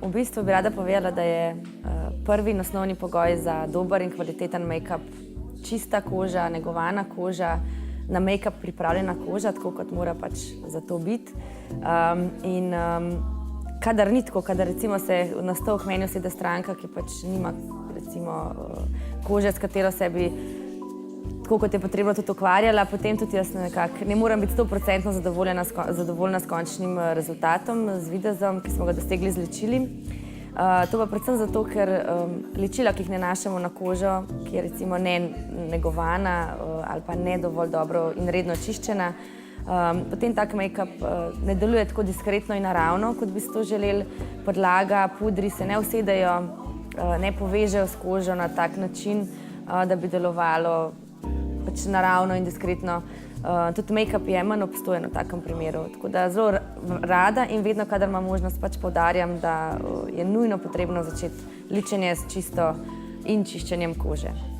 V bistvu bi rada povedala, da je prvi in osnovni pogoj za dober in kvaliteten make-up čista koža, negovana koža, na make-up pripravljena koža, tako kot mora pač za to biti. Kadar ni tako, kadar recimo se na stol k meni usede stranka, ki pač nima recimo kože, s katero se bi tako, kot je potrebno, tudi ukvarjala, potem tudi jaz nekako ne moram biti 100% zadovoljna s končnim rezultatom, z videzom, ki smo ga dosegli z ličili. To pa predvsem zato, ker ličila, ki jih nanašamo na kožo, ki je recimo ne negovana ali pa ne dovolj dobro in redno čiščena, potem tak make-up ne deluje tako diskretno in naravno, kot bi si to želeli. Podlaga, pudri se ne usedejo, ne povežejo s kožo na tak način, da bi delovalo pač naravno in diskretno. Tudi make-up je manj obstojen v takem primeru. Tako da zelo rada in vedno, kadar imam možnost, pač poudarjam, da je nujno potrebno začeti ličenje s čisto in čiščenjem kože.